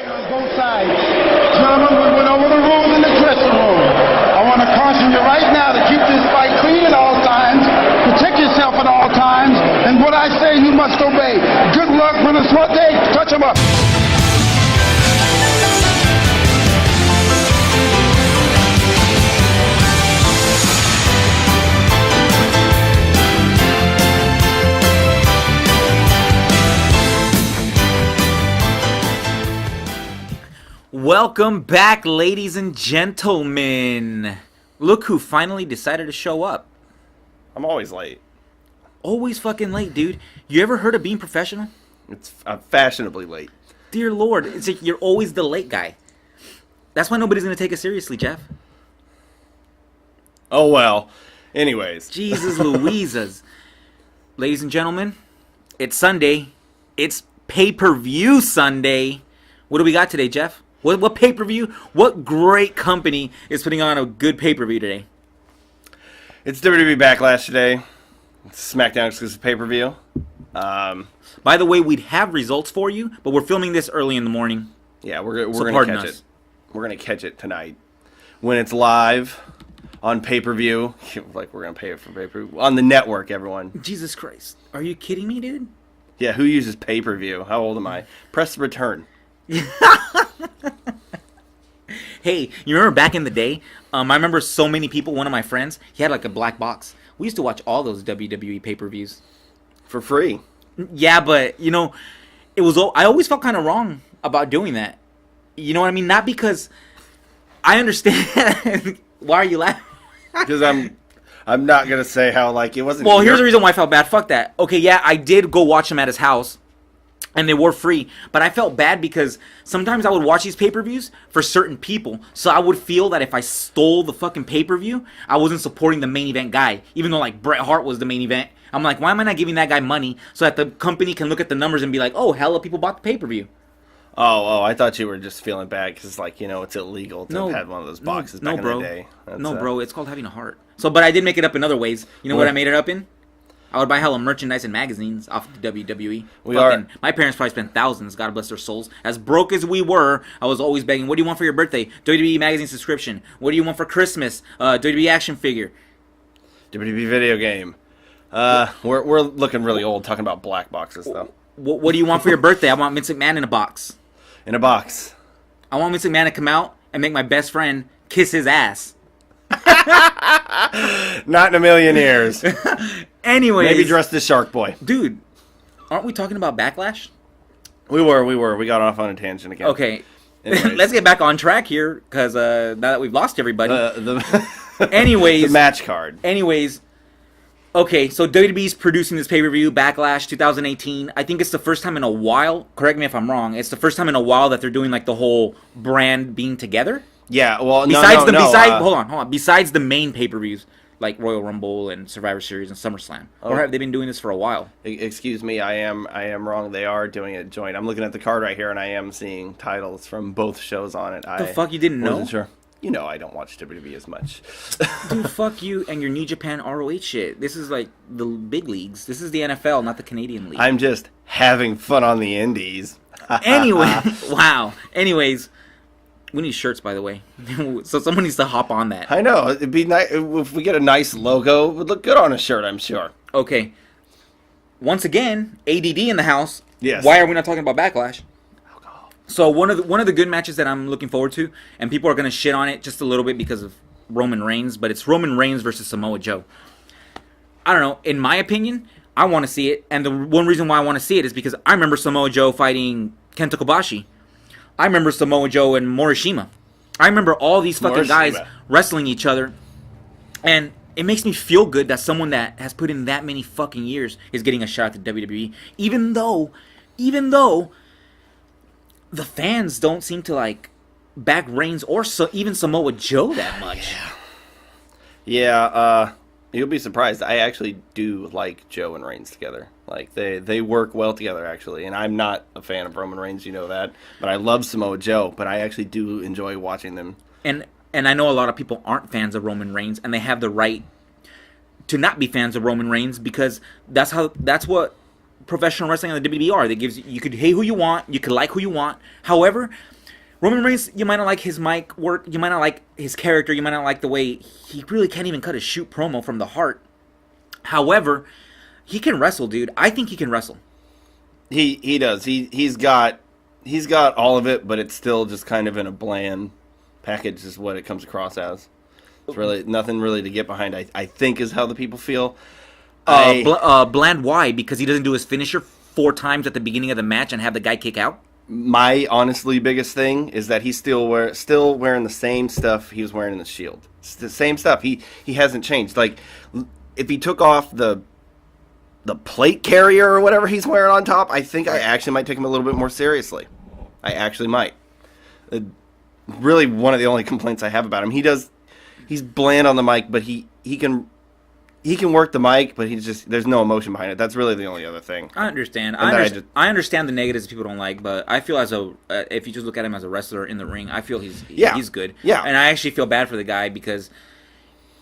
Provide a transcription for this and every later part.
On both sides. Gentlemen, we went over the rules in the dressing room. I want to caution you right now to keep this fight clean at all times, protect yourself at all times, and what I say you must obey. Good luck, HaveFunOTI. Touch 'em up. Welcome back, ladies and gentlemen. Look who finally decided to show up. I'm always late. Always fucking late, dude. You ever heard of being professional? I'm fashionably late. Dear Lord, it's like you're always the late guy. That's why nobody's gonna take us seriously, Jeff. Oh well. Anyways. Jesus Louises. Ladies and gentlemen, it's Sunday. It's pay-per-view Sunday. What do we got today, Jeff? What pay-per-view? What great company is putting on a good pay-per-view today? It's WWE Backlash today. It's SmackDown exclusive pay-per-view. By the way, we'd have results for you, but we're filming this early in the morning. Yeah, we're gonna catch us. it. We're gonna catch it tonight when it's live on pay-per-view. Like we're gonna pay it for pay-per-view on the network. Everyone. Jesus Christ, are you kidding me, dude? Yeah, who uses pay-per-view? How old am I? Press the return. Hey, you remember back in the day? I remember so many people. One of my friends, he had like a black box. We used to watch all those WWE pay-per-views For free. Yeah, but you know, it was. I always felt kind of wrong about doing that. You know what I mean? Not because I understand. Why are you laughing? Because I'm not gonna say how like it wasn't. Well, here's the reason why I felt bad. Fuck that. Okay, yeah, I did go watch him at his house. And they were free, but I felt bad because sometimes I would watch these pay-per-views for certain people, so I would feel that if I stole the fucking pay-per-view, I wasn't supporting the main event guy, even though like Bret Hart was the main event. I'm like, why am I not giving that guy money so that the company can look at the numbers and be like, oh, hella people bought the pay-per-view. Oh, I thought you were just feeling bad because, like, you know, it's illegal to have had one of those boxes back in the day. No, bro, it's called having a heart. So, but I did make it up in other ways. You know what I made it up in? I would buy hella merchandise and magazines off the WWE. My parents probably spent thousands, God bless their souls. As broke as we were, I was always begging, what do you want for your birthday? WWE magazine subscription. What do you want for Christmas? WWE action figure. WWE video game. We're looking really old talking about black boxes, though. What do you want for your birthday? I want Vince McMahon in a box. In a box. I want Vince McMahon to come out and make my best friend kiss his ass. Not in a million years. Anyways. Maybe dress the Shark Boy. Dude, aren't we talking about Backlash? We were. We got off on a tangent again. Okay. Let's get back on track here, because now that we've lost everybody. Anyways. The match card. Anyways. Okay, so WWE's producing this pay-per-view, Backlash 2018. I think it's the first time in a while, correct me if I'm wrong, it's the first time in a while that they're doing like the whole brand being together. Yeah, well, hold on. Besides the main pay-per-views, like Royal Rumble and Survivor Series and SummerSlam. Or have they been doing this for a while? Excuse me, I am wrong. They are doing it joint. I'm looking at the card right here, and I am seeing titles from both shows on it. The fuck, you didn't know? Wasn't sure. You know I don't watch WWE as much. Dude, fuck you and your New Japan ROH shit. This is like the big leagues. This is the NFL, not the Canadian League. I'm just having fun on the indies. Anyway, wow. Anyways, we need shirts, by the way. So someone needs to hop on that. I know. It'd be nice if we get a nice logo. It would look good on a shirt, I'm sure. Okay. Once again, ADD in the house. Yes. Why are we not talking about Backlash? So one of the good matches that I'm looking forward to, and people are going to shit on it just a little bit because of Roman Reigns, but it's Roman Reigns versus Samoa Joe. I don't know. In my opinion, I want to see it, and the one reason why I want to see it is because I remember Samoa Joe fighting Kenta Kobashi. I remember Samoa Joe and Morishima. I remember all these fucking guys wrestling each other, and it makes me feel good that someone that has put in that many fucking years is getting a shot at the WWE, even though the fans don't seem to like back Reigns or even Samoa Joe that much. Yeah, you'll be surprised. I actually do like Joe and Reigns together. Like they work well together actually. And I'm not a fan of Roman Reigns, you know that. But I love Samoa Joe. But I actually do enjoy watching them. And I know a lot of people aren't fans of Roman Reigns, and they have the right to not be fans of Roman Reigns because that's what professional wrestling on the WWE are. That gives you could hate who you want, you could like who you want. However, Roman Reigns, you might not like his mic work, you might not like his character, you might not like the way he really can't even cut a shoot promo from the heart. However, he can wrestle, dude. I think he can wrestle. He does. He's got all of it, but it's still just kind of in a bland package is what it comes across as. It's really nothing really to get behind, I think is how the people feel. Bland, why? Because he doesn't do his finisher 4 times at the beginning of the match and have the guy kick out? My honestly biggest thing is that he's still wearing the same stuff he was wearing in the Shield. It's the same stuff. He hasn't changed. Like, if he took off the plate carrier or whatever he's wearing on top, I think I actually might take him a little bit more seriously. I actually might. Really, one of the only complaints I have about him. He's bland on the mic, but he can work the mic, but there's no emotion behind it. That's really the only other thing. I understand. I understand the negatives people don't like, but I feel if you just look at him as a wrestler in the ring, I feel he's good. Yeah. And I actually feel bad for the guy because,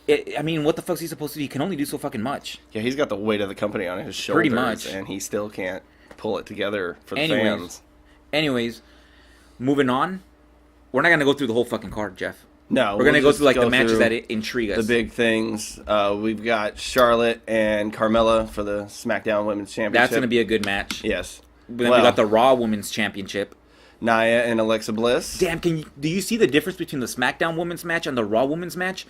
what the fuck's he supposed to do? He can only do so fucking much. Yeah, he's got the weight of the company on his shoulders. Pretty much. And he still can't pull it together for the fans. Anyways, moving on. We're not going to go through the whole fucking card, Jeff. No, we're going to go through the matches that intrigue us. The big things. We've got Charlotte and Carmella for the SmackDown Women's Championship. That's going to be a good match. Yes. Then we got the Raw Women's Championship. Nia and Alexa Bliss. Damn, do you see the difference between the SmackDown Women's match and the Raw Women's match?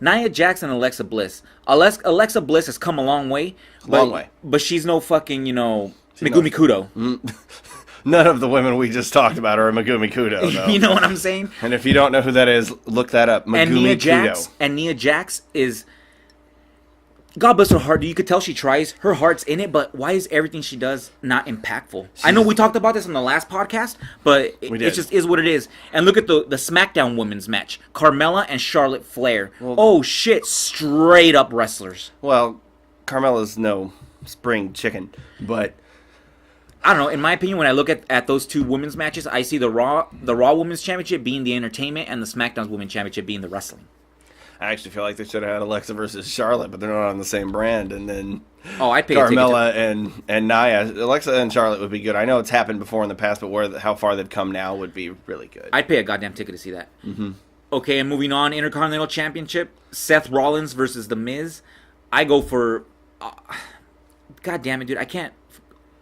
Nia Jax and Alexa Bliss. Alexa Bliss has come a long way. But she's no fucking, Megumi Kudo. None of the women we just talked about are a Megumi Kudo, though. You know what I'm saying? And if you don't know who that is, look that up. Megumi Kudo. And Nia Jax is... God bless her heart. You could tell she tries. Her heart's in it, but why is everything she does not impactful? I know we talked about this on the last podcast, but it just is what it is. And look at the SmackDown Women's match. Carmella and Charlotte Flair. Well, shit. Straight up wrestlers. Well, Carmella's no spring chicken, but... I don't know. In my opinion, when I look at those two women's matches, I see the Raw Women's Championship being the entertainment and the SmackDown Women's Championship being the wrestling. I actually feel like they should have had Alexa versus Charlotte, but they're not on the same brand. And then I'd pay Carmella and Nia. Alexa and Charlotte would be good. I know it's happened before in the past, but how far they've come now would be really good. I'd pay a goddamn ticket to see that. Mm-hmm. Okay, and moving on, Intercontinental Championship, Seth Rollins versus The Miz. I go for... God damn it, dude.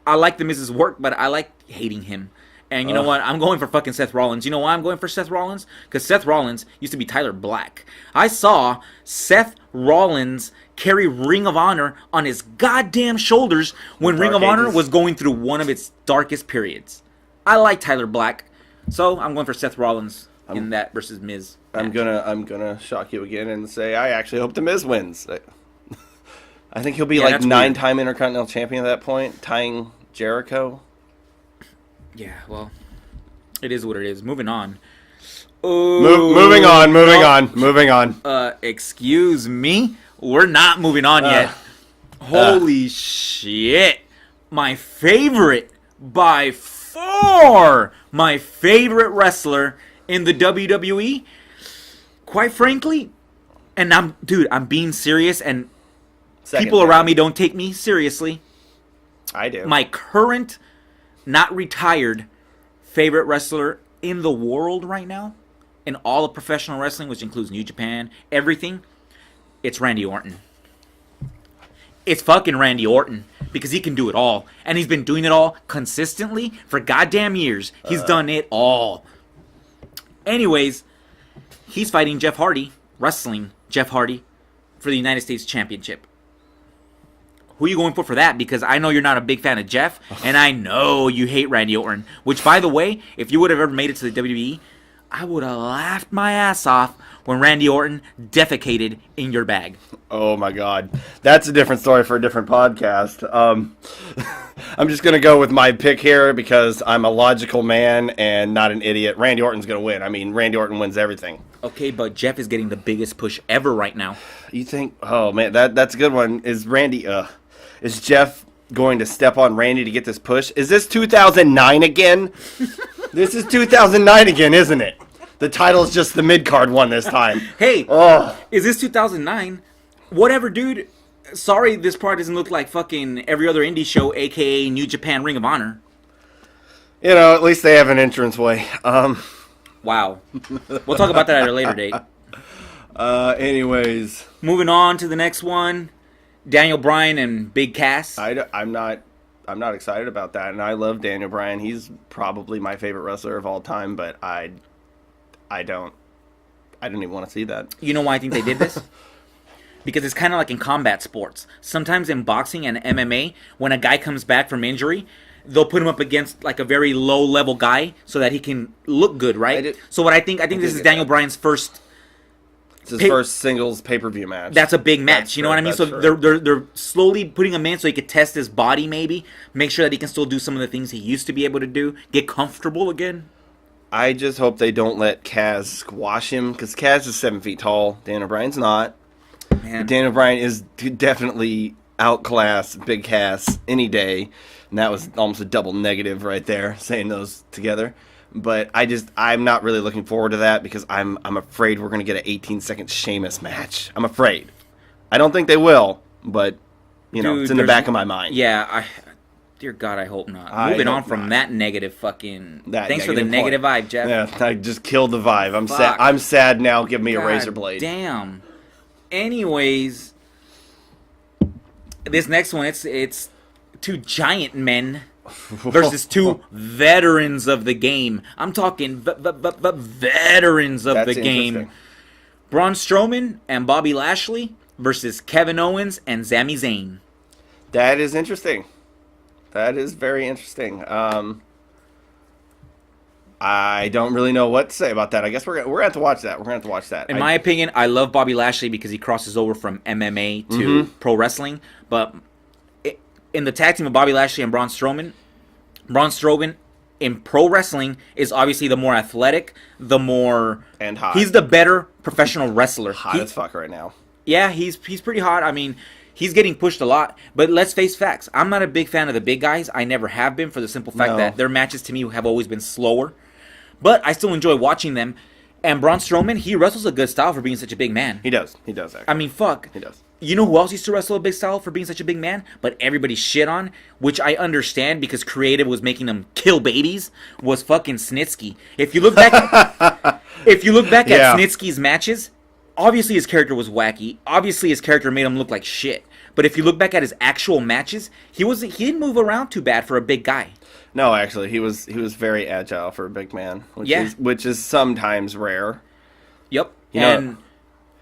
I like The Miz's work, but I like hating him. And you know what? I'm going for fucking Seth Rollins. You know why I'm going for Seth Rollins? Because Seth Rollins used to be Tyler Black. I saw Seth Rollins carry Ring of Honor on his goddamn shoulders when Ring of Honor was going through one of its darkest periods. I like Tyler Black, so I'm going for Seth Rollins in that versus Miz. I'm gonna shock you again and say I actually hope The Miz wins. I think he'll be 9-time Intercontinental Champion at that point, tying Jericho. Yeah, well, it is what it is. Moving on. Moving on. Excuse me? We're not moving on yet. Holy shit. My favorite, by far, my favorite wrestler in the WWE, quite frankly, and I'm being serious, and people around me don't take me seriously. I do. My current, not retired, favorite wrestler in the world right now, in all of professional wrestling, which includes New Japan, everything, it's Randy Orton. It's fucking Randy Orton, because he can do it all. And he's been doing it all consistently for goddamn years. He's done it all. Anyways, he's fighting Jeff Hardy, wrestling Jeff Hardy, for the United States Championship. Who are you going for that? Because I know you're not a big fan of Jeff, and I know you hate Randy Orton. Which, by the way, if you would have ever made it to the WWE, I would have laughed my ass off when Randy Orton defecated in your bag. Oh, my God. That's a different story for a different podcast. I'm just going to go with my pick here because I'm a logical man and not an idiot. Randy Orton's going to win. I mean, Randy Orton wins everything. Okay, but Jeff is getting the biggest push ever right now. You think? Oh, man, that's a good one. Is Jeff going to step on Randy to get this push? Is this 2009 again? This is 2009 again, isn't it? The title's just the mid-card one this time. Hey, is this 2009? Whatever, dude. sorry, this part doesn't look like fucking every other indie show, aka New Japan Ring of Honor. You know, at least they have an entranceway. Wow. We'll talk about that at a later date. Anyways, moving on to the next one, Daniel Bryan and Big Cass. I'm not excited about that, and I love Daniel Bryan. He's probably my favorite wrestler of all time, but I don't even want to see that. You know why I think they did this? Because it's kind of like in combat sports. Sometimes in boxing and MMA, when a guy comes back from injury, they'll put him up against like a very low level guy so that he can look good, right? So what I think this is Daniel Bryan's first. It's his first singles pay-per-view match. That's a big match. You know what I mean? So they're slowly putting him in so he could test his body, maybe make sure that he can still do some of the things he used to be able to do, get comfortable again. I just hope they don't let Kaz squash him, because Kaz is 7 feet tall. Daniel Bryan's not. Man. Daniel Bryan is definitely outclass Big Cass any day. And that was almost a double negative right there, saying those together. But I'm not really looking forward to that, because I'm afraid we're going to get an 18-second Sheamus match. I'm afraid. I don't think they will, but, you know, it's in the back of my mind. Yeah, dear God, I hope not. Moving on from that negative fucking... Thanks for the negative vibe, Jeff. Yeah, I just killed the vibe. I'm sad. I'm sad now. Give me a razor blade. Damn. Anyways, this next one, it's two giant men versus two veterans of the game. I'm talking veterans of the game. Braun Strowman and Bobby Lashley versus Kevin Owens and Sami Zayn. That is interesting. That is very interesting. I don't really know what to say about that. I guess we're gonna have to watch that. In my opinion, I love Bobby Lashley because he crosses over from MMA to pro wrestling. But in the tag team of Bobby Lashley and Braun Strowman in pro wrestling is obviously the more athletic, the more and hot. He's the better professional wrestler. Hot as fuck right now. Yeah, he's pretty hot. I mean, he's getting pushed a lot. But let's face facts. I'm not a big fan of the big guys. I never have been, for the simple fact that their matches to me have always been slower. But I still enjoy watching them. And Braun Strowman, he wrestles a good style for being such a big man. He does. He does, actually. I mean, fuck. He does. You know who else used to wrestle a big style for being such a big man, but everybody shit on, which I understand because creative was making them kill babies, was fucking Snitsky. If you look back at Snitsky's matches, obviously his character was wacky. Obviously his character made him look like shit. But if you look back at his actual matches, he didn't move around too bad for a big guy. No, actually, he was very agile for a big man, which is sometimes rare. Yep.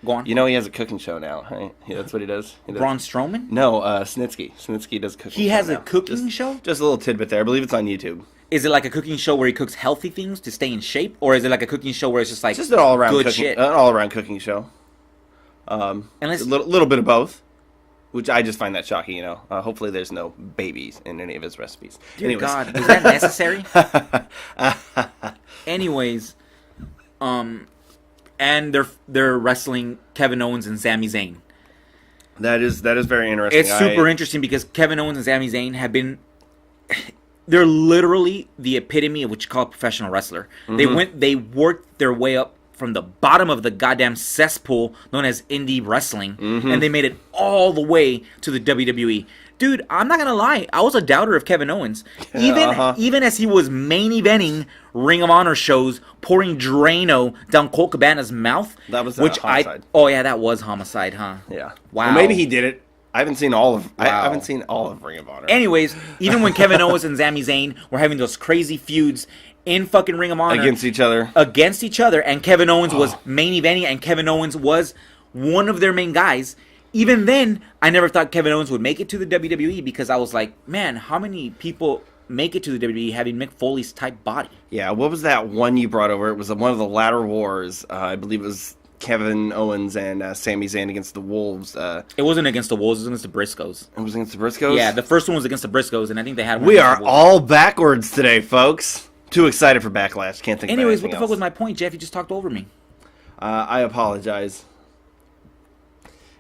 Go on. You know he has a cooking show now, right? Yeah, that's what he does. Braun Strowman? No, Snitsky. Snitsky does cooking. He has a cooking show? Just a little tidbit there. I believe it's on YouTube. Is it like a cooking show where he cooks healthy things to stay in shape, or is it like a cooking show where it's just like an all-around good cooking, shit? An all-around cooking show. A little bit of both, which I just find that shocking. You know, hopefully there's no babies in any of his recipes. Dear God, is that necessary? Anyways, and they're wrestling Kevin Owens and Sami Zayn. That is very interesting. It's super interesting because Kevin Owens and Sami Zayn have been... They're literally the epitome of what you call a professional wrestler. They worked their way up from the bottom of the goddamn cesspool known as indie wrestling, and they made it all the way to the WWE. Dude, I'm not gonna lie, I was a doubter of Kevin Owens. Even as he was main eventing Ring of Honor shows, pouring Drano down Colt Cabana's mouth. That was Homicide. That was Homicide, huh? Yeah. Wow. Well, maybe he did it. I haven't seen all of. I haven't seen all of Ring of Honor. Anyways, even when Kevin Owens and Sami Zayn were having those crazy feuds in fucking Ring of Honor against each other, and Kevin Owens was main eventing, and Kevin Owens was one of their main guys. Even then, I never thought Kevin Owens would make it to the WWE because I was like, man, how many people make it to the WWE having Mick Foley's type body? Yeah, what was that one you brought over? It was one of the Ladder Wars. I believe it was Kevin Owens and Sami Zayn against the Wolves. It wasn't against the Wolves, it was against the Briscoes. It was against the Briscoes? Yeah, the first one was against the Briscoes, and I think they had one. We are all backwards today, folks. Too excited for Backlash. Can't think Anyways, about what the fuck was my point, Jeff? You just talked over me. I apologize.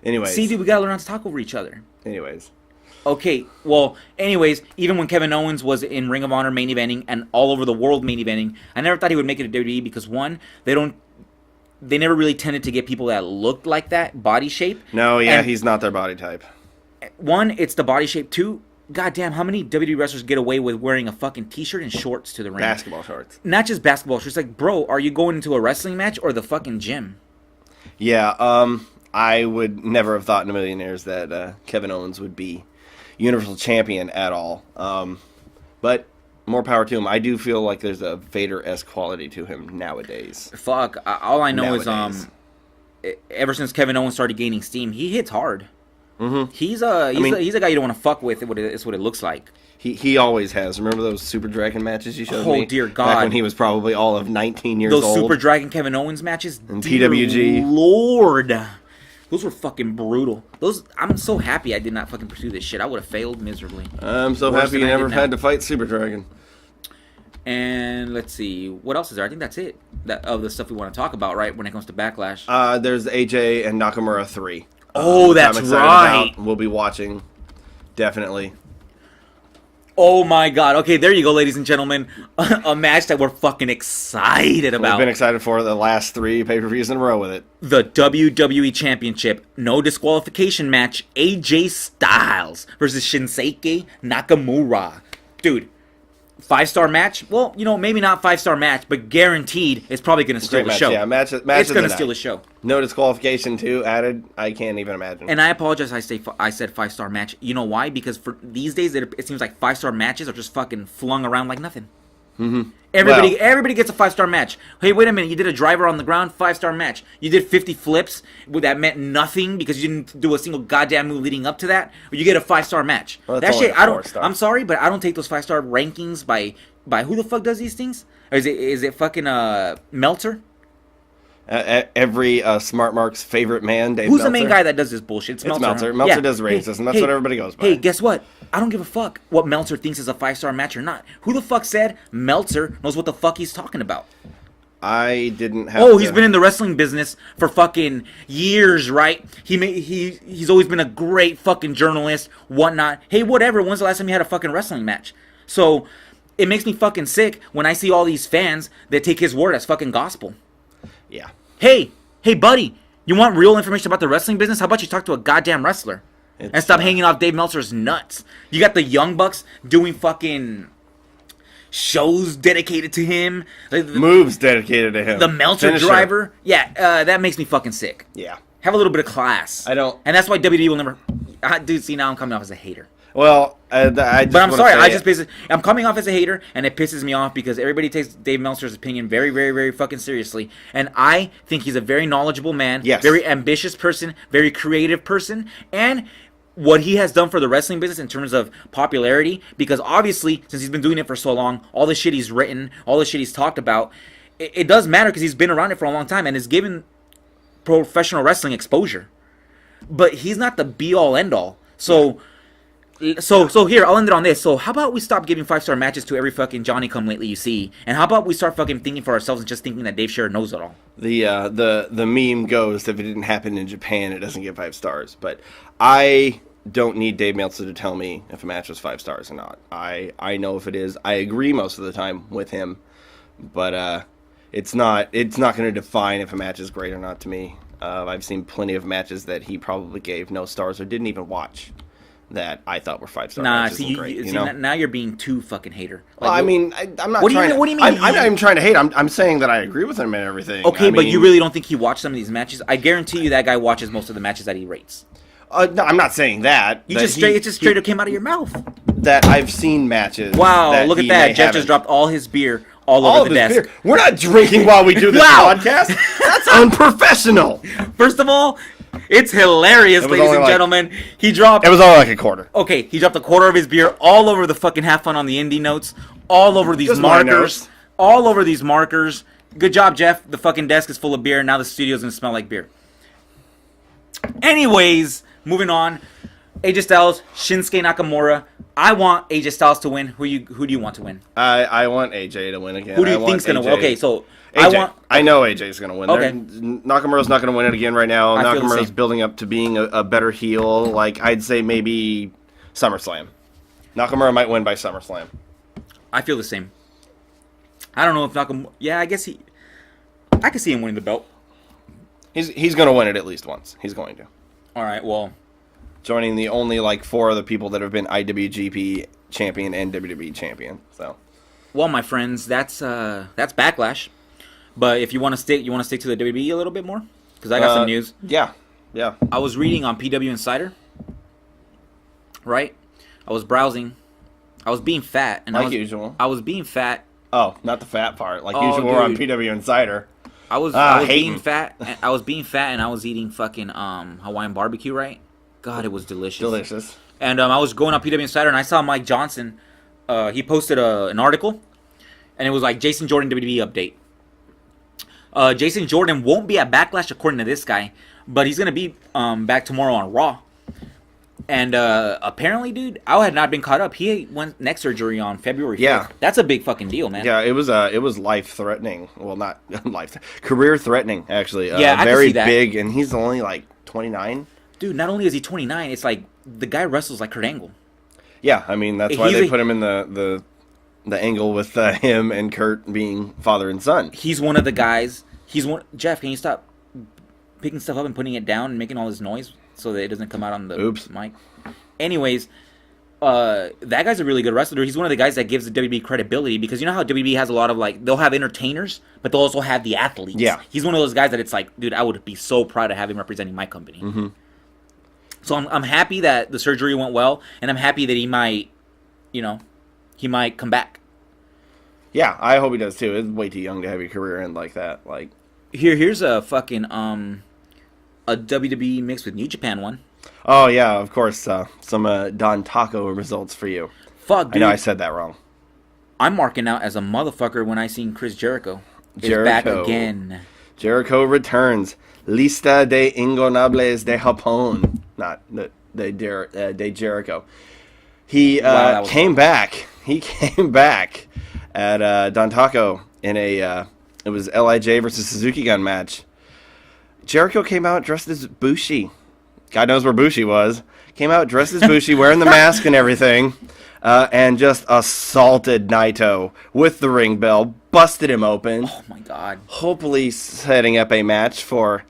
Anyways. See, dude, we gotta learn how to talk over each other. Anyways. Okay, well, anyways, even when Kevin Owens was in Ring of Honor main eventing and all over the world main eventing, I never thought he would make it to WWE because, one, they never really tended to get people that looked like that body shape. No, yeah, he's not their body type. One, it's the body shape. Two, goddamn, how many WWE wrestlers get away with wearing a fucking t-shirt and shorts to the ring? Basketball shorts. Not just basketball shorts. Like, bro, are you going into a wrestling match or the fucking gym? Yeah, I would never have thought in a million years that Kevin Owens would be Universal Champion at all. But more power to him. I do feel like there's a Vader-esque quality to him nowadays. Fuck, all I know Nowadays. is ever since Kevin Owens started gaining steam, he hits hard. Mm-hmm. He's a guy you don't want to fuck with. It's what it looks like. He always has. Remember those Super Dragon matches you showed me? Oh, dear God. Back when he was probably all of 19 years old. Those Super Dragon Kevin Owens matches? And Dear PWG. Lord. Those were fucking brutal. I'm so happy I did not fucking pursue this shit. I would have failed miserably. I'm so Worse happy than you I never did had now. to fight Super Dragon. And let's see. What else is there? I think that's it. Of the stuff we want to talk about, right, when it comes to Backlash. There's AJ and Nakamura 3. Oh, which that's I'm excited right. about. We'll be watching. Definitely. Oh my God. Okay, there you go, ladies and gentlemen. A match that we're fucking excited We've about. been excited for the last 3 pay-per-views in a row with it. The WWE Championship, no disqualification match, AJ Styles versus Shinsuke Nakamura. Dude, 5-star match? Well, maybe not 5-star match, but guaranteed it's probably going to steal the match, show. yeah, match It's of going the to night. steal the show. No disqualification too added. I can't even imagine. And I apologize I said 5-star match. You know why? Because for these days, it seems like 5-star matches are just fucking flung around like nothing. Mm-hmm. Everybody gets a 5-star match. Hey, wait a minute. You did a driver on the ground, 5-star match. You did 50 flips. That meant nothing because you didn't do a single goddamn move leading up to that. Or you get a 5-star match. Well, that that's shit, only a 4-star. I'm sorry, but I don't take those 5-star rankings by who the fuck does these things? Or is it fucking Meltzer? Every Smart Mark's favorite man, Dave Who's Meltzer. the main guy that does this bullshit? It's Meltzer. Meltzer. Huh? Meltzer Yeah. does ratings, and that's what everybody goes by. Hey, guess what? I don't give a fuck what Meltzer thinks is a 5-star match or not. Who the fuck said Meltzer knows what the fuck he's talking about? I didn't have. Oh, he's been in the wrestling business for fucking years, right? He's always been a great fucking journalist, whatnot. Hey, whatever. When's the last time you had a fucking wrestling match? So it makes me fucking sick when I see all these fans that take his word as fucking gospel. Yeah. Hey, buddy, you want real information about the wrestling business? How about you talk to a goddamn wrestler and stop hanging off Dave Meltzer's nuts? You got the Young Bucks doing fucking shows dedicated to him. Moves dedicated to him. The Meltzer Finisher. driver. Yeah, that makes me fucking sick. Yeah. Have a little bit of class. I don't. And that's why WWE will never. Dude, see, now I'm coming off as a hater. Well, I just But I'm wanna sorry, say I'm coming off as a hater, and it pisses me off because everybody takes Dave Meltzer's opinion very, very, very fucking seriously. And I think he's a very knowledgeable man, Yes. very ambitious person, very creative person, and what he has done for the wrestling business in terms of popularity, because obviously, since he's been doing it for so long, all the shit he's written, all the shit he's talked about, it does matter because he's been around it for a long time and has given professional wrestling exposure. But he's not the be-all, end-all. So here, I'll end it on this. So how about we stop giving 5-star matches to every fucking Johnny-come-lately you see, and how about we start fucking thinking for ourselves and just thinking that Dave Scherer knows it all? the meme goes that if it didn't happen in Japan, it doesn't get 5 stars. But I don't need Dave Meltzer to tell me if a match was 5 stars or not. I know if it is. I agree most of the time with him, but it's not going to define if a match is great or not to me. I've seen plenty of matches that he probably gave no stars or didn't even watch that I thought were 5-star matches. See, And great, you know? now you're being too fucking hater. Well, I mean, I'm not. What do you trying mean- what do you mean I'm you- not even trying to hate. I'm saying that I agree with him and everything. Okay, I but mean, you really don't think he watched some of these matches? I guarantee you that guy watches most of the matches that he rates. No, I'm not saying that. It that just straight up came out of your mouth. that I've seen matches. Wow, look at he that. may Jeff haven't. just dropped all his beer all All over of the his desk. beer. We're not drinking while we do this Wow. podcast. That's unprofessional. First of all, it's hilarious, It was ladies only and like- gentlemen. He dropped... It was only like a quarter. Okay, he dropped a quarter of his beer all over the fucking Have Fun on the Indie notes, all over these Just my markers, notes. all over these markers. Good job, Jeff. The fucking desk is full of beer. Now the studio's gonna smell like beer. Anyways, moving on. AJ Styles, Shinsuke Nakamura. I want AJ Styles to win. Who do you want to win? I want AJ to win again. Who do I you want think's gonna AJ. win? Okay, so AJ. I know AJ's gonna win. Okay. Nakamura's not gonna win it again right now. I feel the Nakamura's same. building up to being a better heel. Like I'd say maybe SummerSlam. Nakamura might win by SummerSlam. I feel the same. I don't know if Nakamura. Yeah, I guess I can see him winning the belt. He's gonna win it at least once. He's going to. All right, well, joining the only like 4 other people that have been IWGP champion and WWE champion. So, well, my friends, that's Backlash. But if you want to stick to the WWE a little bit more, because I got some news. Yeah. I was reading on PW Insider. Right, I was browsing. I was being fat, and usual. I was being fat. Oh, not the fat part. Like usual, we're on PW Insider. I was being fat. I was being fat, and I was eating fucking Hawaiian barbecue. Right? God, it was delicious. Delicious. And I was going on PW Insider, and I saw Mike Johnson. He posted an article, and it was like Jason Jordan WWE update. Jason Jordan won't be at Backlash according to this guy, but he's gonna be back tomorrow on Raw. And apparently, dude, I had not been caught up. He went neck surgery on February 5th. Yeah. That's a big fucking deal, man. Yeah, it was life-threatening. Well, not career-threatening, actually. Yeah, I very can see that. big, and he's only like 29. Dude, not only is he 29, it's like the guy wrestles like Kurt Angle. Yeah, I mean, that's why they put him in the angle with him and Kurt being father and son. He's one of the guys. Jeff, can you stop picking stuff up and putting it down and making all this noise so that it doesn't come out on the mic? Anyways, that guy's a really good wrestler. He's one of the guys that gives the WWE credibility, because you know how WWE has a lot of, like, they'll have entertainers, but they'll also have the athletes. Yeah. He's one of those guys that it's like, dude, I would be so proud to have him representing my company. Mm-hmm. So I'm happy that the surgery went well, and I'm happy that he might come back. Yeah, I hope he does too. It's way too young to have a career end like that. Like, here's a fucking a WWE mixed with New Japan one. Oh yeah, of course. Some Don Taco results for you. Fuck, dude. I know I said that wrong. I'm marking out as a motherfucker when I seen Chris Jericho is back again. Jericho returns. Lista de Ingonables de Japón. Not de Jericho. He came back. He came back at Don Taco in it was LIJ versus Suzuki Gun match. Jericho came out dressed as Bushi. God knows where Bushi was. Came out dressed as Bushi, wearing the mask and everything, and just assaulted Naito with the ring bell, busted him open. Oh my god. Hopefully setting up a match for,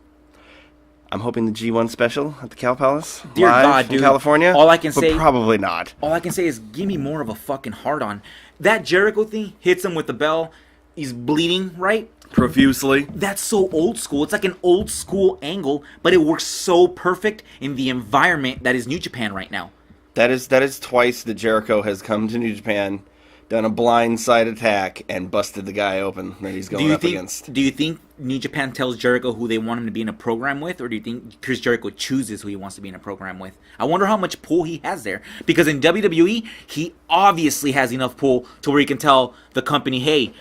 I'm hoping, the G1 special at the Cal Palace. Dear live God, from dude. California. All I can say, probably not. All I can say is give me more of a fucking hard-on. That Jericho thing hits him with the bell. He's bleeding, right? Profusely. That's so old school. It's like an old school angle, but it works so perfect in the environment that is New Japan right now. That is twice that Jericho has come to New Japan, done a blindside attack, and busted the guy open that he's going against. Do you think New Japan tells Jericho who they want him to be in a program with, or do you think Chris Jericho chooses who he wants to be in a program with? I wonder how much pull he has there. Because in WWE, he obviously has enough pull to where he can tell the company, hey,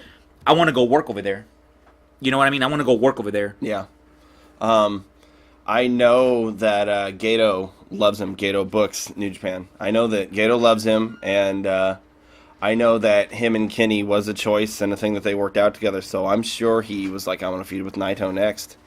I want to go work over there. You know what I mean? I want to go work over there. Yeah. I know that Gato loves him. Gato books New Japan. I know that Gato loves him, and I know that him and Kenny was a choice and a thing that they worked out together, so I'm sure he was like, I want to feud with Naito next.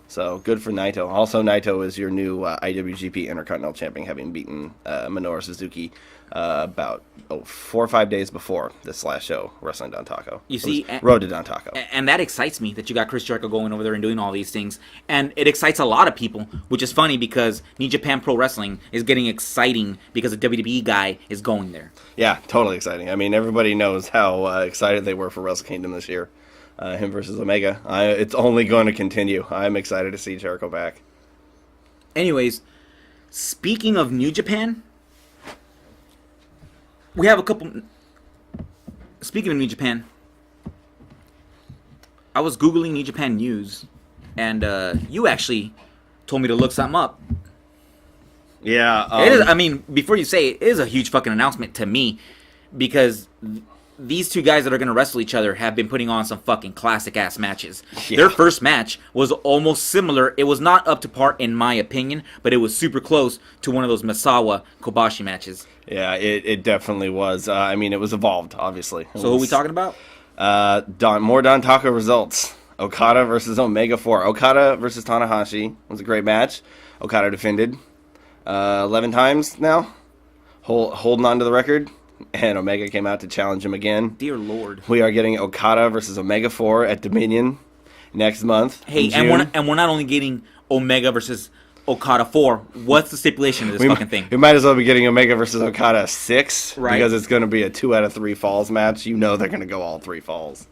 So, good for Naito. Also, Naito is your new IWGP Intercontinental Champion, having beaten Minoru Suzuki about 4 or 5 days before this last show, Wrestling Don Taco. You see, Road to Don Taco. And that excites me, that you got Chris Jericho going over there and doing all these things. And it excites a lot of people, which is funny because New Japan Pro Wrestling is getting exciting because a WWE guy is going there. Yeah, totally exciting. I mean, everybody knows how excited they were for Wrestle Kingdom this year. Him versus Omega. It's only going to continue. I'm excited to see Jericho back. Anyways, speaking of New Japan, we have a couple... Speaking of New Japan, I was Googling New Japan news, and you actually told me to look something up. Yeah. It is, I mean, before you say it is a huge fucking announcement to me, because these two guys that are going to wrestle each other have been putting on some fucking classic-ass matches. Yeah. Their first match was almost similar. It was not up to par, in my opinion, but it was super close to one of those Misawa Kobashi matches. Yeah, it definitely was. I mean, it was evolved, obviously. So who are we talking about? More Don Taco results. Okada versus Omega 4. Okada versus Tanahashi was a great match. Okada defended 11 times now, holding on to the record. And Omega came out to challenge him again. Dear Lord. We are getting Okada versus Omega 4 at Dominion next month. Hey, and we're not only getting Omega versus Okada 4. What's the stipulation of this fucking thing? We might as well be getting Omega versus Okada 6, right? Because it's going to be a 2 out of 3 falls match. You know they're going to go all 3 falls.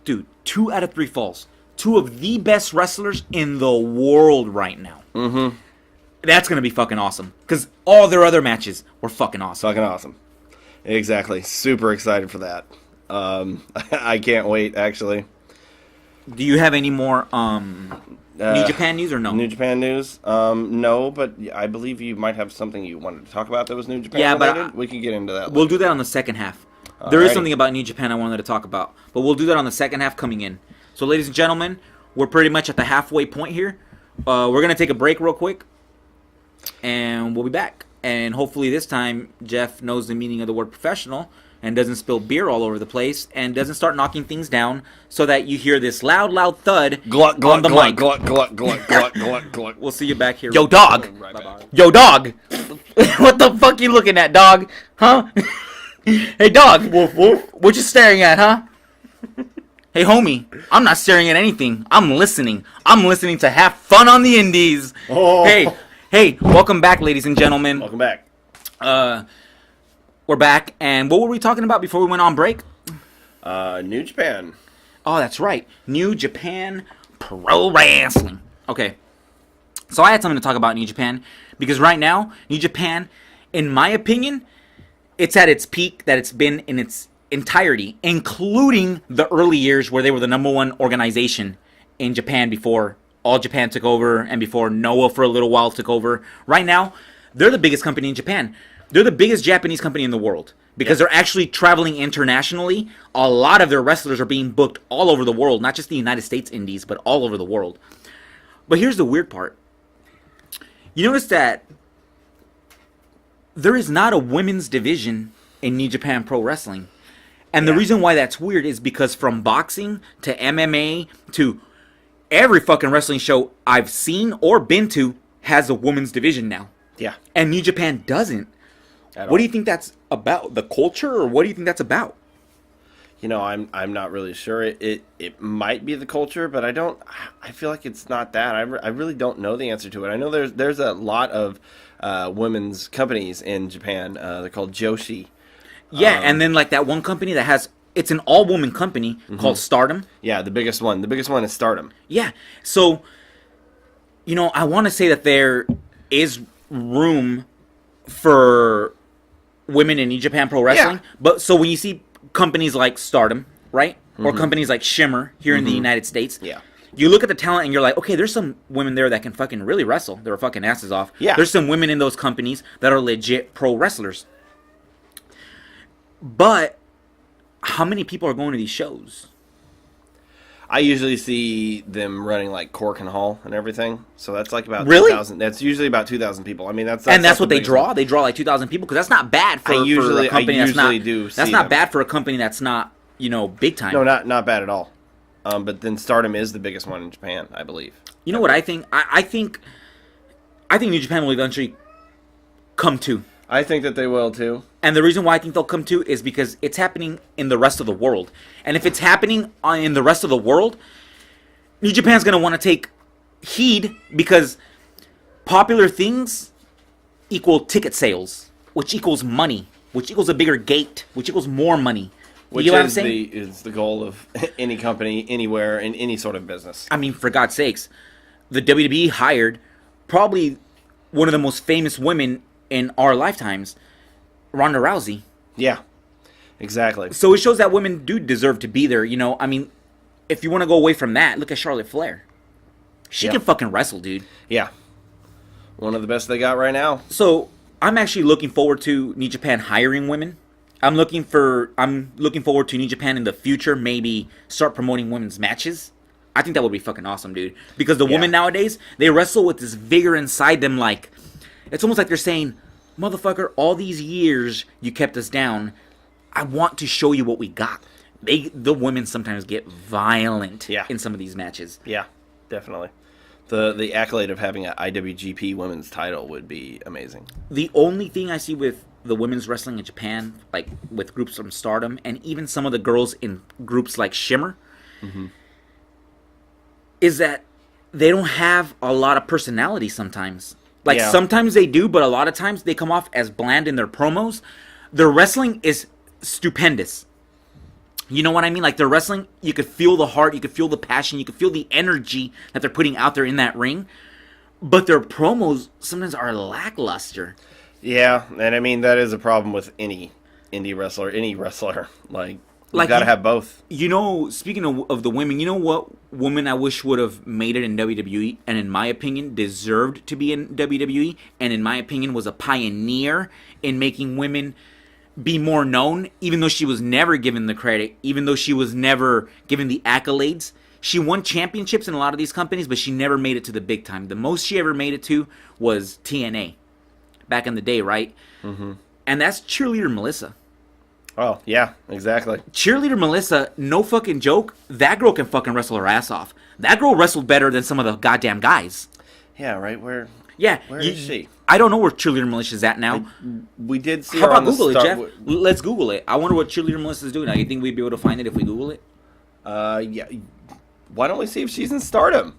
Dude, 2 out of 3 falls. 2 of the best wrestlers in the world right now. Mm-hmm. That's going to be fucking awesome. Because all their other matches were fucking awesome. Fucking awesome. Exactly. Super excited for that. I can't wait, actually. Do you have any more New Japan news or no? New Japan news? No, but I believe you might have something you wanted to talk about that was New Japan related. But we can get into that. We'll do that on the second half. There is something about New Japan I wanted to talk about, but we'll do that on the second half coming in. So, ladies and gentlemen, we're pretty much at the halfway point here. We're going to take a break real quick, and we'll be back. And hopefully this time, Jeff knows the meaning of the word professional and doesn't spill beer all over the place and doesn't start knocking things down so that you hear this loud, loud thud gluck, on the mic. Gluck, gluck, gluck, gluck, gluck, gluck. We'll see you back here. Yo, dog. Yo, dog. What the fuck you looking at, dog? Huh? Hey, dog. Woof, woof. What you staring at, huh? Hey, homie. I'm not staring at anything. I'm listening. I'm listening to Have Fun on the Indies. Oh. Hey, welcome back, ladies and gentlemen. Welcome back. We're back, and what were we talking about before we went on break? New Japan. Oh, that's right. New Japan Pro Wrestling. Okay. So I had something to talk about New Japan, because right now, New Japan, in my opinion, it's at its peak that it's been in its entirety, including the early years where they were the number one organization in Japan before All Japan took over and before Noah for a little while took over. Right now, they're the biggest company in Japan. They're the biggest Japanese company in the world because they're actually traveling internationally. A lot of their wrestlers are being booked all over the world, not just the United States indies, but all over the world. But here's the weird part. You notice that there is not a women's division in New Japan Pro Wrestling. And the reason why that's weird is because from boxing to MMA to every fucking wrestling show I've seen or been to has a women's division now. Yeah. And New Japan doesn't. What do you think that's about? The culture, or what do you think that's about? You know, I'm not really sure. It might be the culture, but I feel like it's not that. I really don't know the answer to it. I know there's a lot of women's companies in Japan. They're called Joshi. Yeah, and then like that one company that has, it's an all-woman company called Stardom. Yeah, the biggest one. The biggest one is Stardom. Yeah. So, you know, I want to say that there is room for women in New Japan Pro Wrestling. Yeah. But so when you see companies like Stardom, right? Or companies like Shimmer here in the United States. Yeah. You look at the talent and you're like, okay, there's some women there that can fucking really wrestle. They're fucking asses off. Yeah. There's some women in those companies that are legit pro wrestlers. But how many people are going to these shows? I usually see them running like Cork and Hall and everything. So that's like about Really? 2,000. That's usually about 2,000 people. I mean, that's And that's the what they biggest draw. one. They draw like 2,000 people because that's not bad for, I usually- for a company I that's not. usually do That's see not them. bad for a company that's not, you know, big time. No, not bad at all. But then Stardom is the biggest one in Japan, I believe. You know what I think? I think New Japan will eventually come to. I think that they will too. And the reason why I think they'll come to is because it's happening in the rest of the world. And if it's happening in the rest of the world, New Japan's going to want to take heed because popular things equal ticket sales, which equals money, which equals a bigger gate, which equals more money. Which you know what I'm is saying? is the goal of any company, anywhere, in any sort of business. I mean, for God's sakes, the WWE hired probably one of the most famous women in our lifetimes, Ronda Rousey. Yeah, exactly. So it shows that women do deserve to be there. You know, I mean, if you want to go away from that, look at Charlotte Flair. She can fucking wrestle, dude. Yeah, one of the best they got right now. So I'm actually looking forward to New Japan hiring women. I'm looking forward to New Japan in the future maybe start promoting women's matches. I think that would be fucking awesome, dude. Because the women nowadays, they wrestle with this vigor inside them, like it's almost like they're saying, "Motherfucker, all these years you kept us down. I want to show you what we got." The women sometimes get violent in some of these matches. Yeah, definitely. The accolade of having an IWGP women's title would be amazing. The only thing I see with the women's wrestling in Japan, like with groups from Stardom, and even some of the girls in groups like Shimmer, is that they don't have a lot of personality sometimes. Like, Yeah. sometimes they do, but a lot of times they come off as bland in their promos. Their wrestling is stupendous. You know what I mean? Like, their wrestling, you could feel the heart, you could feel the passion, you could feel the energy that they're putting out there in that ring. But their promos sometimes are lackluster. Yeah, and I mean, that is a problem with any indie wrestler, any wrestler. Like you Like, gotta have both. You know, speaking of the women, you know what woman I wish would have made it in WWE, and in my opinion deserved to be in WWE, and in my opinion was a pioneer in making women be more known, even though she was never given the credit, even though she was never given the accolades. She won championships in a lot of these companies, but she never made it to the big time. The most she ever made it to was TNA back in the day, right? Mm-hmm. And that's Cheerleader Melissa. Oh, yeah, exactly. Cheerleader Melissa, no fucking joke, that girl can fucking wrestle her ass off. That girl wrestled better than some of the goddamn guys. Yeah, right. Where Is she? I don't know where Cheerleader Melissa's at now. We did see How her about on the Google it, start. Jeff? Let's Google it. I wonder what Cheerleader Melissa's doing now. You think we'd be able to find it if we Google it? Yeah. Why don't we see if she's in Stardom?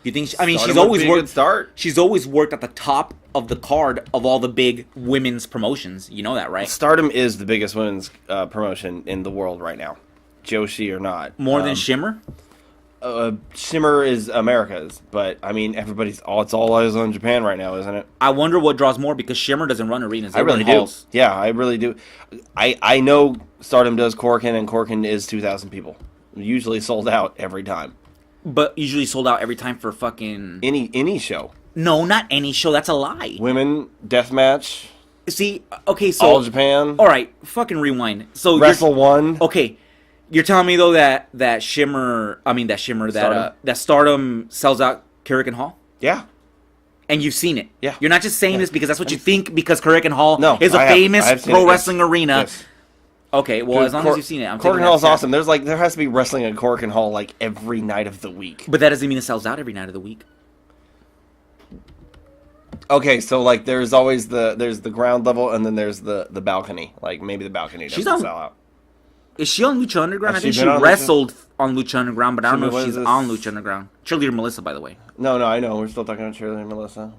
You think? I mean, Stardom she's would always be a good worked. start. She's always worked at the top of the card of all the big women's promotions. You know that, right? Stardom is the biggest women's promotion in the world right now, Joshi or not. More than Shimmer. Shimmer is America's, but I mean, it's all eyes on Japan right now, isn't it? I wonder what draws more because Shimmer doesn't run arenas. They I really run do. halls. Yeah, I really do. I know Stardom does Corkin, and Corkin is 2,000 people. Usually sold out every time. But usually sold out every time for fucking... Any show. No, not any show. That's a lie. Women, deathmatch, See, okay, so... All Japan, All right, fucking rewind. So Wrestle One. Okay, you're telling me though that Stardom sells out Kurikan Hall, Yeah. and you've seen it. Yeah. You're not just saying this because that's what you think because Kurikan Hall No, is a I have famous seen pro it, yes. wrestling arena. Yes. Okay, well, as long as you've seen it, I'm taking Corkin that Hall is step. awesome. There has to be wrestling at Corkin Hall like every night of the week. But that doesn't mean it sells out every night of the week. Okay, so like there's always there's the ground level and then there's the balcony. Like maybe the balcony doesn't sell out. Is she on Lucha Underground? Has I think she she been on wrestled on Lucha Underground, but I don't know What if is she's this? on Lucha Underground. Cheerleader Melissa, by the way. No, I know. We're still talking about Shirley and Melissa.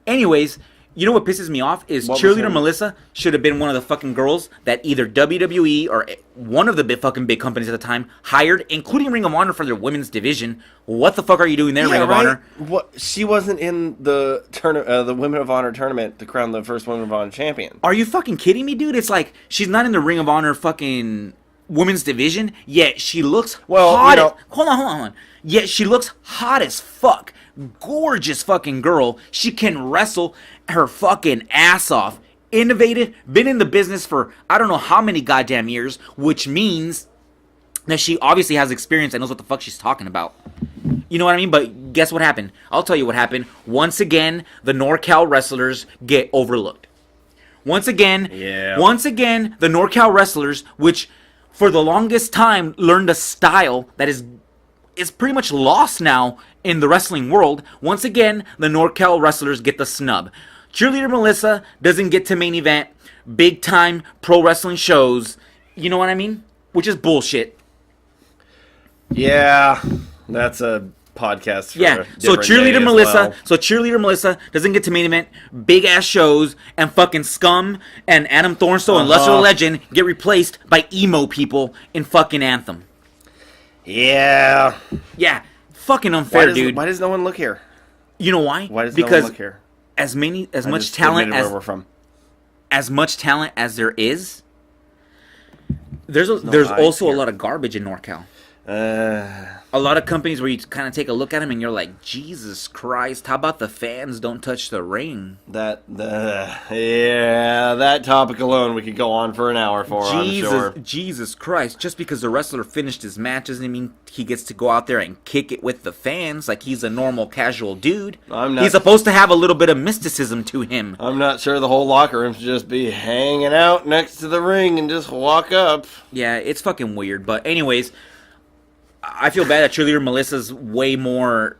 Anyways, you know what pisses me off is What was Cheerleader her- Melissa should have been one of the fucking girls that either WWE or one of the fucking big companies at the time hired, including Ring of Honor for their women's division. What the fuck are you doing there, Ring of Honor? What? She wasn't in the the Women of Honor tournament to crown the first Women of Honor champion. Are you fucking kidding me, dude? It's like she's not in the Ring of Honor fucking women's division, yet she looks hot. Hold on. Yet she looks hot as fuck. Gorgeous fucking girl. She can wrestle her fucking ass off. Innovative. Been in the business for I don't know how many goddamn years, which means that she obviously has experience and knows what the fuck she's talking about. You know what I mean? But guess what happened? I'll tell you what happened. Once again, the NorCal wrestlers get overlooked. Once again, the NorCal wrestlers, which for the longest time learned a style that is pretty much lost now in the wrestling world. Once again, the NorCal wrestlers get the snub. Cheerleader Melissa doesn't get to main event big time pro wrestling shows. You know what I mean? Which is bullshit. Yeah, that's a podcast. For Yeah. a So different Cheerleader day as Melissa, well. Cheerleader Melissa doesn't get to main event big ass shows, and fucking Scum and Adam Thornstowe and Luster the Legend get replaced by emo people in fucking Anthem. Yeah. Yeah. Fucking unfair, dude. Why does no one look here? You know why? Why does because no one look here? as I much just talent admitted where we're from. as much talent as there is, there's I also care. a lot of garbage in NorCal. A lot of companies where you kind of take a look at them and you're like, Jesus Christ, how about the fans don't touch the ring? That topic alone we could go on for an hour for. I'm sure. Jesus Christ! Just because the wrestler finished his match doesn't mean he gets to go out there and kick it with the fans like he's a normal, casual dude. He's supposed to have a little bit of mysticism to him. I'm not sure the whole locker room should just be hanging out next to the ring and just walk up. Yeah, it's fucking weird. But anyways, I feel bad that Cheerleader Melissa's way more...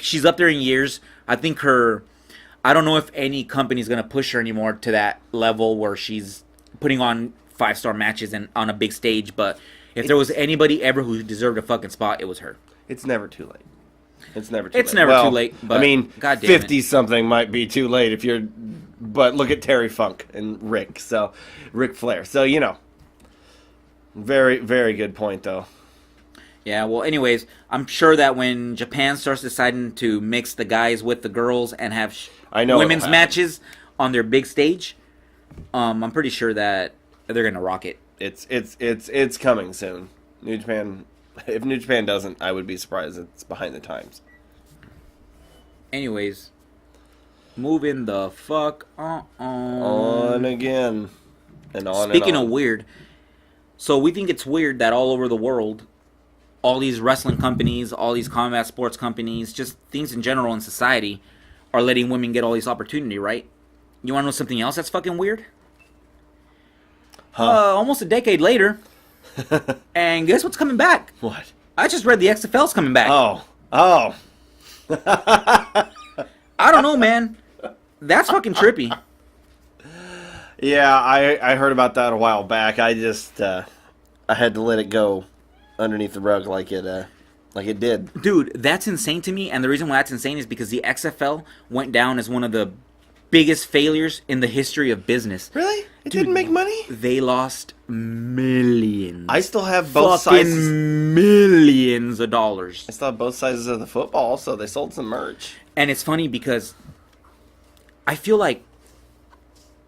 She's up there in years. I think I don't know if any company's going to push her anymore to that level where she's putting on 5-star matches and on a big stage, but If there was anybody ever who deserved a fucking spot, it was her. It's never too late. It's never too late. It's never too late. But I mean, God damn 50-something might be too late if you're... But look at Terry Funk and Ric Flair. So, you know. Very, very good point, though. Yeah, well, anyways, I'm sure that when Japan starts deciding to mix the guys with the girls and have women's matches on their big stage, I'm pretty sure that they're gonna rock it. It's coming soon. New Japan. If New Japan doesn't, I would be surprised. It's behind the times. Anyways, moving the fuck on again, and on. Speaking and on. of weird, so we think it's weird that all over the world, all these wrestling companies, all these combat sports companies, just things in general in society, are letting women get all this opportunity, right? You want to know something else that's fucking weird? Almost a decade later, and guess what's coming back? What? I just read the XFL's coming back. Oh. I don't know, man. That's fucking trippy. Yeah, I heard about that a while back. I just I had to let it go underneath the rug like it did. Dude, that's insane to me, and the reason why that's insane is because the XFL went down as one of the biggest failures in the history of business. Really? It didn't make money? They lost millions. I still have both fucking sizes. Millions of dollars. I still have both sizes of the football, so they sold some merch. And it's funny because I feel like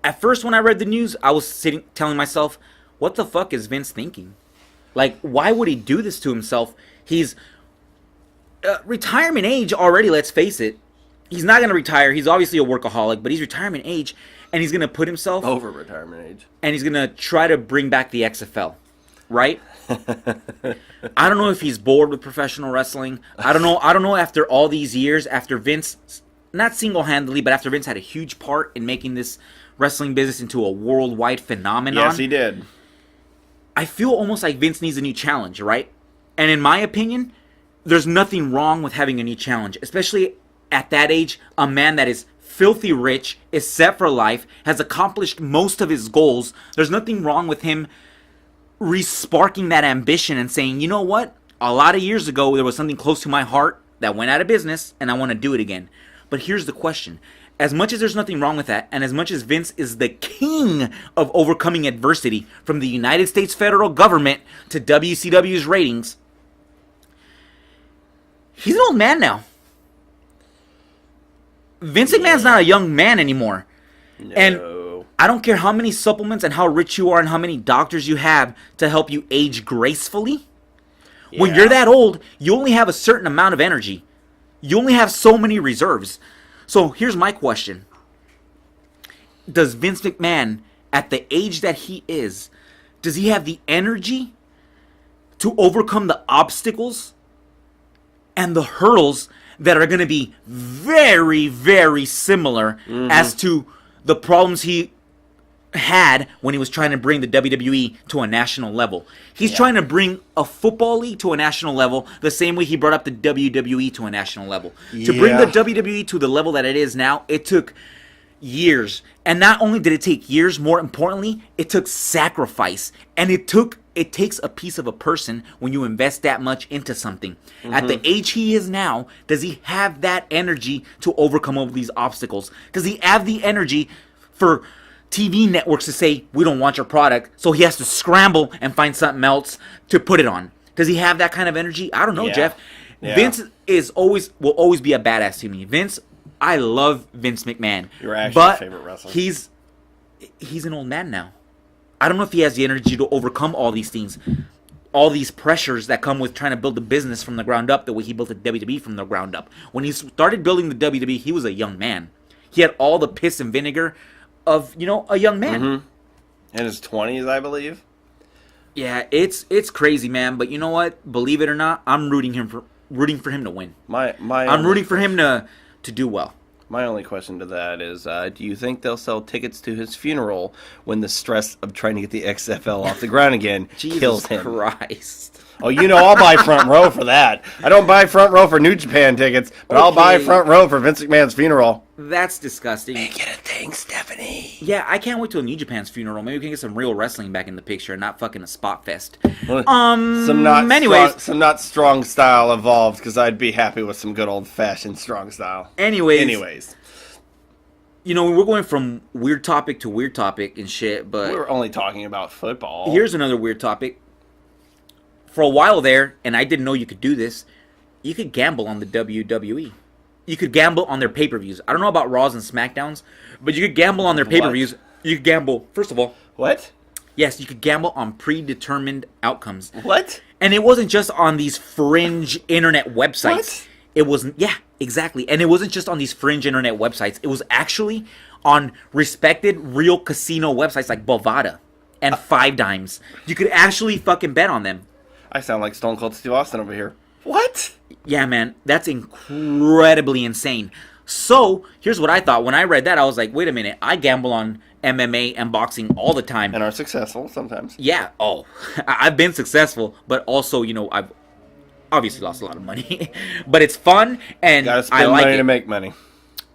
at first when I read the news, I was telling myself, what the fuck is Vince thinking? Like, why would he do this to himself? He's retirement age already, let's face it. He's not going to retire. He's obviously a workaholic, but he's retirement age, and he's going to put himself... over retirement age. And he's going to try to bring back the XFL, right? I don't know if he's bored with professional wrestling. I don't know after all these years, after Vince, not single-handedly, but after Vince had a huge part in making this wrestling business into a worldwide phenomenon. Yes, he did. I feel almost like Vince needs a new challenge, right? And in my opinion, there's nothing wrong with having a new challenge, especially at that age. A man that is filthy rich, is set for life, has accomplished most of his goals. There's nothing wrong with him re-sparking that ambition and saying, you know what? A lot of years ago, there was something close to my heart that went out of business, and I want to do it again. But here's the question. As much as there's nothing wrong with that, and as much as Vince is the king of overcoming adversity, from the United States federal government to WCW's ratings, he's an old man now. Vince McMahon's not a young man anymore. No. And I don't care how many supplements and how rich you are and how many doctors you have to help you age gracefully. Yeah. When you're that old, you only have a certain amount of energy. You only have so many reserves. So here's my question. Does Vince McMahon, at the age that he is, does he have the energy to overcome the obstacles and the hurdles that are going to be very, very similar as to the problems he had when he was trying to bring the WWE to a national level? He's trying to bring a football league to a national level the same way he brought up the WWE to a national level. To bring the WWE to the level that it is now, it took years. And not only did it take years, more importantly, it took sacrifice. And it takes a piece of a person when you invest that much into something. At the age he is now, does he have that energy to overcome all these obstacles? Does he have the energy for TV networks to say, we don't want your product, so he has to scramble and find something else to put it on? Does he have that kind of energy? I don't know, Jeff. Yeah. Vince will always be a badass to me. I love Vince McMahon. You're actually my favorite wrestler. He's an old man now. I don't know if he has the energy to overcome all these things, all these pressures that come with trying to build a business from the ground up the way he built the WWE from the ground up. When he started building the WWE, he was a young man. He had all the piss and vinegar of, a young man. In his 20s, I believe. Yeah, it's crazy, man. But you know what? Believe it or not, I'm rooting for him to win. I'm rooting for him to do well. My only question to that is, do you think they'll sell tickets to his funeral when the stress of trying to get the XFL off the ground again kills him? Jesus Christ. Oh, I'll buy front row for that. I don't buy front row for New Japan tickets, but I'll buy front row for Vince McMahon's funeral. That's disgusting. Make it a thing, Stephanie. Yeah, I can't wait till New Japan's funeral. Maybe we can get some real wrestling back in the picture and not fucking a spot fest. Some not strong style involved, because I'd be happy with some good old fashioned strong style. Anyways. We're going from weird topic to weird topic and shit, but we were only talking about football. Here's another weird topic. For a while there, and I didn't know you could do this, you could gamble on the WWE. You could gamble on their pay-per-views. I don't know about Raws and SmackDowns, but you could gamble on their pay-per-views. You could gamble, first of all. What? Yes, you could gamble on predetermined outcomes. What? And it wasn't just on these fringe internet websites. What? It wasn't, yeah, exactly. And it wasn't just on these fringe internet websites. It was actually on respected real casino websites like Bovada and Five Dimes. You could actually fucking bet on them. I sound like Stone Cold Steve Austin over here. What? Yeah, man, that's incredibly insane. So, here's what I thought. When I read that, I was like, wait a minute. I gamble on MMA and boxing all the time. And are successful sometimes. Yeah. Oh, I've been successful, but also, I've obviously lost a lot of money. But it's fun, and gotta spend I like money it. to make money.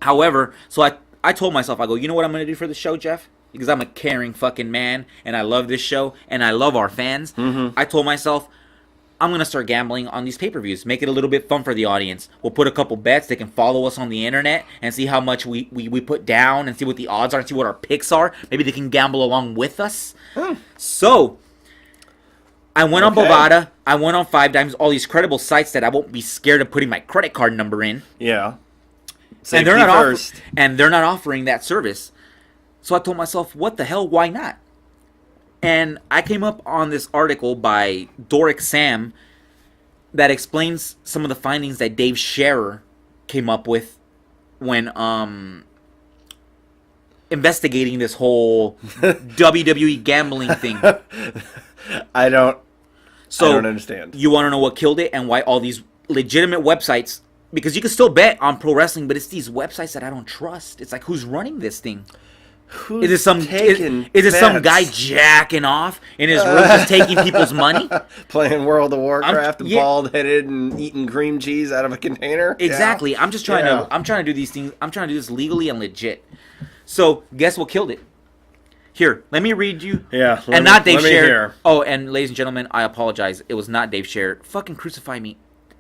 However, so I told myself, I go, you know what I'm going to do for the show, Jeff? Because I'm a caring fucking man, and I love this show, and I love our fans. Mm-hmm. I told myself, I'm going to start gambling on these pay-per-views. Make it a little bit fun for the audience. We'll put a couple bets. They can follow us on the internet and see how much we put down and see what the odds are and see what our picks are. Maybe they can gamble along with us. So, I went on Bovada. I went on Five Dimes. All these credible sites that I won't be scared of putting my credit card number in. Yeah. And they're not offering that service. So I told myself, what the hell? Why not? And I came up on this article by Doric Sam that explains some of the findings that Dave Scherer came up with when investigating this whole WWE gambling thing. I don't understand. You want to know what killed it and why all these legitimate websites, because you can still bet on pro wrestling, but it's these websites that I don't trust. It's like, who's running this thing? Is it some guy jacking off in his room just taking people's money? Playing World of Warcraft and bald-headed and eating cream cheese out of a container? Exactly. Yeah. I'm just trying to do these things. I'm trying to do this legally and legit. So, guess what killed it? Here, let me read you. Yeah. And not Dave Scherer. Oh, and ladies and gentlemen, I apologize. It was not Dave Scherer. Fucking crucify me.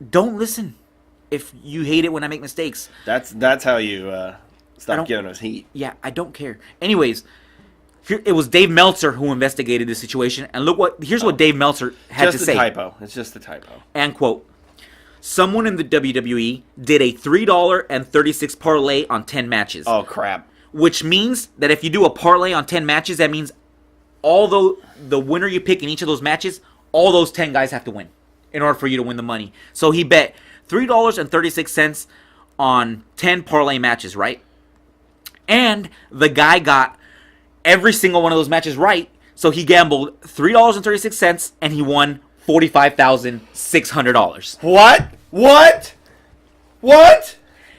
Don't listen if you hate it when I make mistakes. That's how you stop giving us heat. Yeah, I don't care. Anyways, it was Dave Meltzer who investigated this situation, and here's what Dave Meltzer had to say. It's just a typo. And quote, someone in the WWE did a $3.36 parlay on 10 matches. Oh, crap. Which means that if you do a parlay on 10 matches, that means although the winner you pick in each of those matches, all those 10 guys have to win in order for you to win the money. So he bet $3.36 on 10 parlay matches, right? And the guy got every single one of those matches right. So he gambled $3.36 and he won $45,600. What?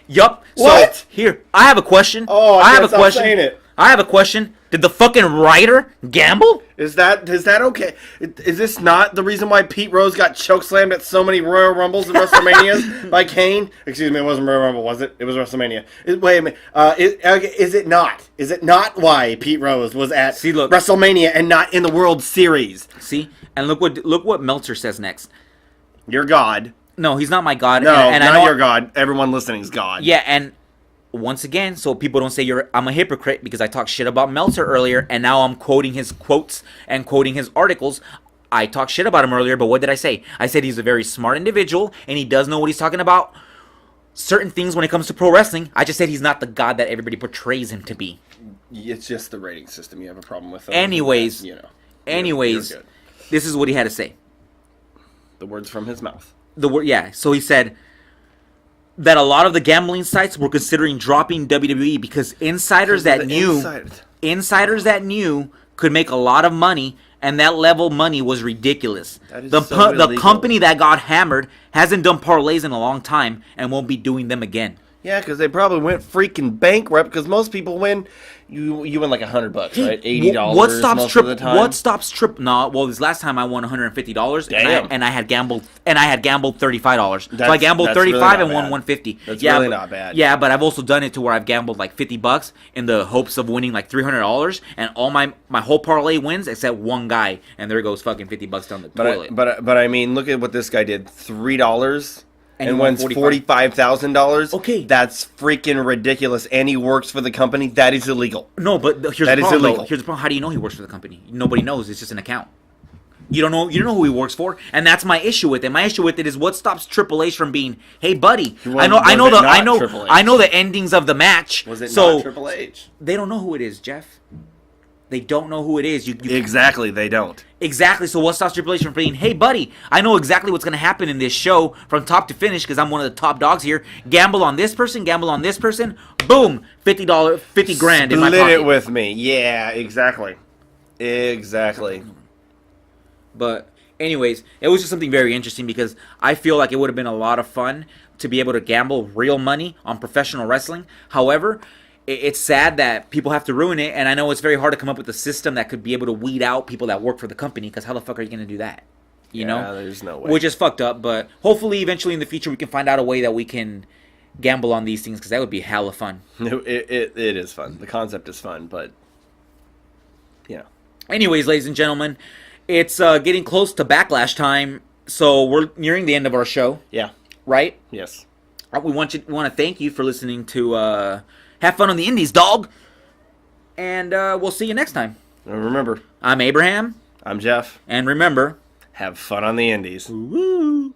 Yup. What? So here, I have a question. Oh, I have a question. I have a question. Did the fucking writer gamble? Is that okay? Is this not the reason why Pete Rose got chokeslammed at so many Royal Rumbles and WrestleManias by Kane? Excuse me, it wasn't Royal Rumble, was it? It was WrestleMania. Wait a minute. Is it not? Is it not why Pete Rose was at WrestleMania and not in the World Series? See, and look what Meltzer says next. You're God. No, he's not my God. No, and not your God. Everyone listening is God. Yeah, and once again, so people don't say I'm a hypocrite because I talked shit about Meltzer earlier, and now I'm quoting his quotes and quoting his articles. I talked shit about him earlier, but what did I say? I said he's a very smart individual, and he does know what he's talking about. Certain things when it comes to pro wrestling, I just said he's not the God that everybody portrays him to be. It's just the rating system you have a problem with. Anyways, you're this is what he had to say. The words from his mouth. So he said that a lot of the gambling sites were considering dropping WWE because insiders that knew could make a lot of money, and that level of money was ridiculous. The company that got hammered hasn't done parlays in a long time and won't be doing them again. Yeah, because they probably went freaking bankrupt. Because most people win, you win like $100, right? $80 What stops most trip? of the time. What stops trip? No, well, this last time I won $150, and I had gambled $35. So I gambled that's 35 really and not won bad. 150. That's yeah, really but, not bad. Yeah, but I've also done it to where I've gambled like $50 in the hopes of winning like $300, and all my whole parlay wins except one guy, and there goes fucking $50 down the toilet. But I mean, look at what this guy did: $3. And And he won wins $45,000. $45,000. Okay. That's freaking ridiculous. And he works for the company. That is illegal. No, but here's That the is problem. illegal. Here's the problem. How do you know he works for the company? Nobody knows. It's just an account. You don't know. You don't know who he works for, and that's my issue with it. My issue with it is what stops Triple H from being, "Hey, buddy, I know the endings of the match." Was it so not Triple H? They don't know who it is, Jeff. They don't know who it is. You Exactly, they don't. Exactly. So what stops Triple H from being, "Hey, buddy, I know exactly what's going to happen in this show from top to finish because I'm one of the top dogs here. Gamble on this person. Gamble on this person. Boom, $50, $50,000 in my pocket." Split it with me. Yeah, exactly. Exactly. But anyways, it was just something very interesting because I feel like it would have been a lot of fun to be able to gamble real money on professional wrestling. However, it's sad that people have to ruin it, and I know it's very hard to come up with a system that could be able to weed out people that work for the company, because how the fuck are you going to do that? You know? There's no way. Which is fucked up, but hopefully eventually in the future we can find out a way that we can gamble on these things, because that would be hella fun. It is fun. The concept is fun, but yeah. Anyways, ladies and gentlemen, it's getting close to Backlash time, so we're nearing the end of our show, Yeah. right? Yes. We want to thank you for listening to Have Fun on the Indies, dog. And we'll see you next time. And remember, I'm Abraham. I'm Jeff. And remember, Have fun on the indies. woo!